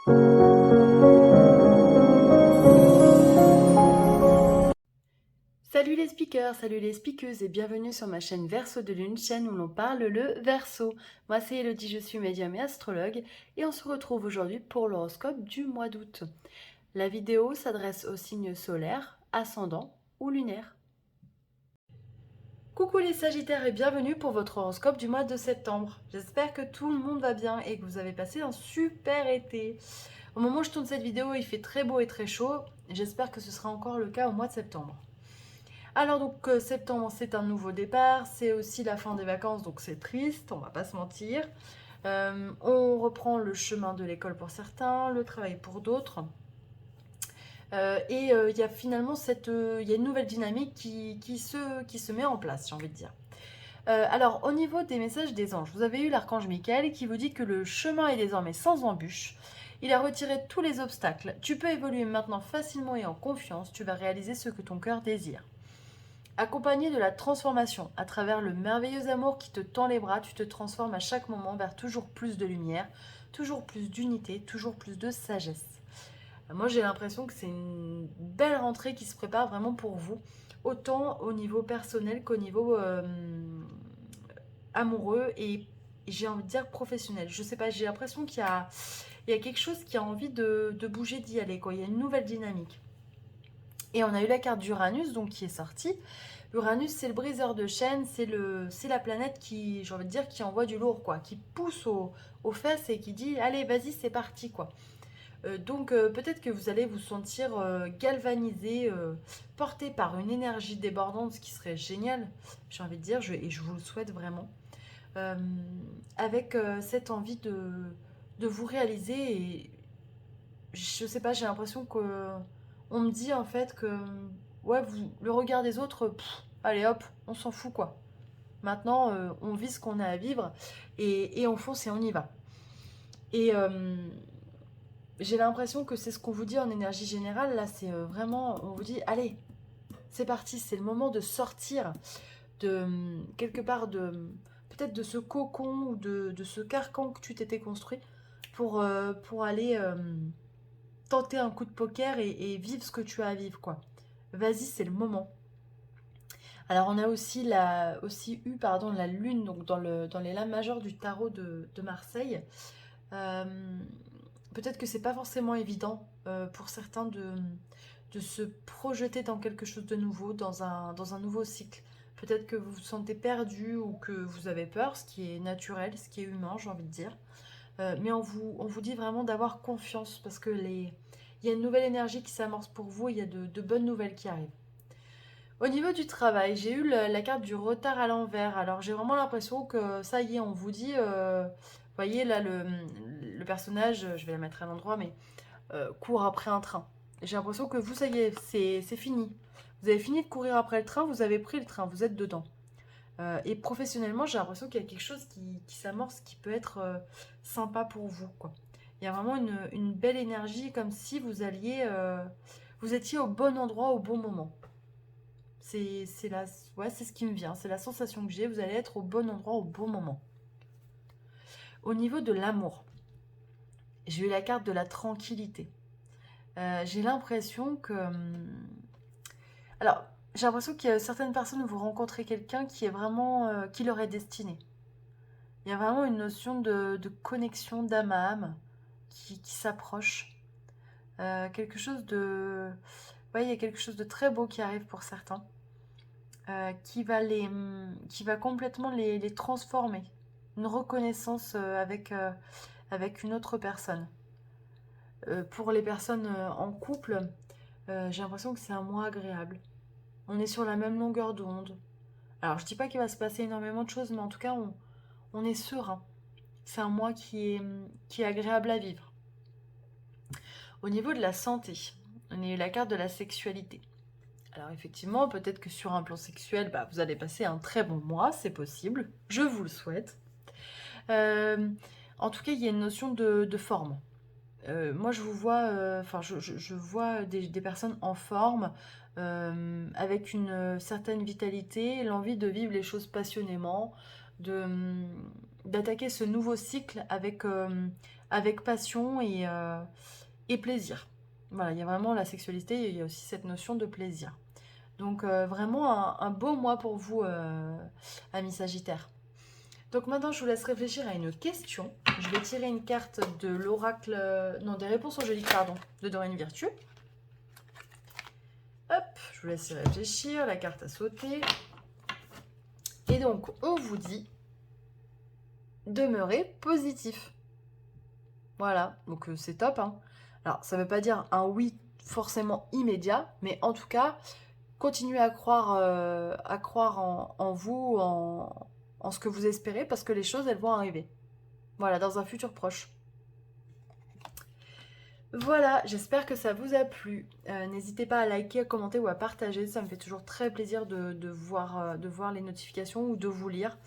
Salut les speakers, salut les speakeuses et bienvenue sur ma chaîne Verseau de Lune, chaîne où l'on parle le Verseau. Moi c'est Elodie, je suis médium et astrologue et on se retrouve aujourd'hui pour l'horoscope du mois d'août. La vidéo s'adresse aux signes solaires, ascendants ou lunaires. Coucou les Sagittaires et bienvenue pour votre horoscope du mois de septembre. J'espère que tout le monde va bien et que vous avez passé un super été. Au moment où je tourne cette vidéo, il fait très beau et très chaud. J'espère que ce sera encore le cas au mois de septembre. Alors donc septembre c'est un nouveau départ, c'est aussi la fin des vacances donc c'est triste, on va pas se mentir. On reprend le chemin de l'école pour certains, le travail pour d'autres. Il y a finalement il y a une nouvelle dynamique qui se met en place, j'ai envie de dire. Alors au niveau des messages des anges, vous avez eu l'archange Michael qui vous dit que le chemin est désormais sans embûche. Il a retiré tous les obstacles. Tu peux évoluer maintenant facilement et en confiance, tu vas réaliser ce que ton cœur désire. Accompagné de la transformation, à travers le merveilleux amour qui te tend les bras, tu te transformes à chaque moment vers toujours plus de lumière, toujours plus d'unité, toujours plus de sagesse. Moi j'ai l'impression que c'est une belle rentrée qui se prépare vraiment pour vous, autant au niveau personnel qu'au niveau amoureux et j'ai envie de dire professionnel. Je sais pas, j'ai l'impression il y a quelque chose qui a envie de bouger, d'y aller, quoi. Il y a une nouvelle dynamique. Et on a eu la carte d'Uranus donc qui est sortie. Uranus, c'est le briseur de chaînes, c'est la planète qui, j'ai envie de dire, qui envoie du lourd, quoi, qui pousse aux fesses et qui dit, allez, vas-y, c'est parti, quoi. Peut-être que vous allez vous sentir galvanisé, porté par une énergie débordante, ce qui serait génial, j'ai envie de dire, et je vous le souhaite vraiment, Euh, avec cette envie de vous réaliser. Et je sais pas, j'ai l'impression que on me dit en fait que ouais, le regard des autres, allez hop, on s'en fout quoi. Maintenant, on vit ce qu'on a à vivre et on fonce et on y va. Et j'ai l'impression que c'est ce qu'on vous dit en énergie générale. Là, c'est vraiment, on vous dit, allez, c'est parti, c'est le moment de sortir de quelque part de peut-être de ce cocon ou de ce carcan que tu t'étais construit pour aller tenter un coup de poker et vivre ce que tu as à vivre, quoi. Vas-y, c'est le moment. Alors, on a aussi eu pardon, la lune donc dans les lames majeures du tarot de Marseille. Euh, Peut-être que c'est pas forcément évident pour certains de se projeter dans quelque chose de nouveau, dans un nouveau cycle. Peut-être que vous vous sentez perdu ou que vous avez peur, ce qui est naturel, ce qui est humain, j'ai envie de dire. Mais on vous dit vraiment d'avoir confiance parce que il y a une nouvelle énergie qui s'amorce pour vous et il y a de bonnes nouvelles qui arrivent. Au niveau du travail, j'ai eu la carte du retard à l'envers. Alors j'ai vraiment l'impression que ça y est, on vous dit, vous voyez là le personnage, je vais la mettre à l'endroit, mais court après un train. J'ai l'impression que vous, ça y est, c'est fini. Vous avez fini de courir après le train, vous avez pris le train, vous êtes dedans. Et professionnellement, j'ai l'impression qu'il y a quelque chose qui s'amorce, qui peut être sympa pour vous, quoi. Il y a vraiment une belle énergie, comme si vous étiez au bon endroit au bon moment. Ouais, c'est ce qui me vient, c'est la sensation que j'ai. Vous allez être au bon endroit au bon moment. Au niveau de l'amour, j'ai eu la carte de la tranquillité. J'ai l'impression que alors, j'ai l'impression que certaines personnes vous rencontrez quelqu'un qui est vraiment qui leur est destiné. Il y a vraiment une notion de connexion d'âme à âme qui s'approche. Quelque chose de ouais, il y a quelque chose de très beau qui arrive pour certains, qui va complètement les transformer. Une reconnaissance avec une autre personne. Pour les personnes en couple, j'ai l'impression que c'est un mois agréable. On est sur la même longueur d'onde. Alors, je dis pas qu'il va se passer énormément de choses, mais en tout cas, on est serein. C'est un mois qui est agréable à vivre. Au niveau de la santé, on a eu la carte de la sexualité. Alors effectivement, peut-être que sur un plan sexuel, bah, vous allez passer un très bon mois, c'est possible, je vous le souhaite. Euh, En tout cas, il y a une notion de forme. Moi, je vous vois, enfin, je vois des personnes en forme, avec une certaine vitalité, l'envie de vivre les choses passionnément, de, d'attaquer ce nouveau cycle avec passion et plaisir. Voilà, il y a vraiment la sexualité, il y a aussi cette notion de plaisir. Donc vraiment un beau mois pour vous, amis Sagittaires. Donc maintenant, je vous laisse réfléchir à une question. Je vais tirer une carte de l'oracle, non, des réponses angéliques, pardon, de Dorine Virtue. Hop, je vous laisse y réfléchir, la carte a sauté. Et donc, on vous dit, demeurez positif. Voilà, donc c'est top, hein. Alors, ça ne veut pas dire un oui forcément immédiat, mais en tout cas, continuez à croire en vous, en ce que vous espérez, parce que les choses, elles vont arriver. Voilà, dans un futur proche. Voilà, j'espère que ça vous a plu. N'hésitez pas à liker, à commenter ou à partager. Ça me fait toujours très plaisir de voir les notifications ou de vous lire.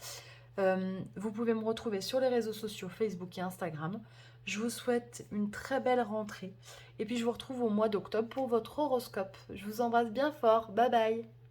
Vous pouvez me retrouver sur les réseaux sociaux Facebook et Instagram. Je vous souhaite une très belle rentrée. Et puis je vous retrouve au mois d'octobre pour votre horoscope. Je vous embrasse bien fort. Bye bye.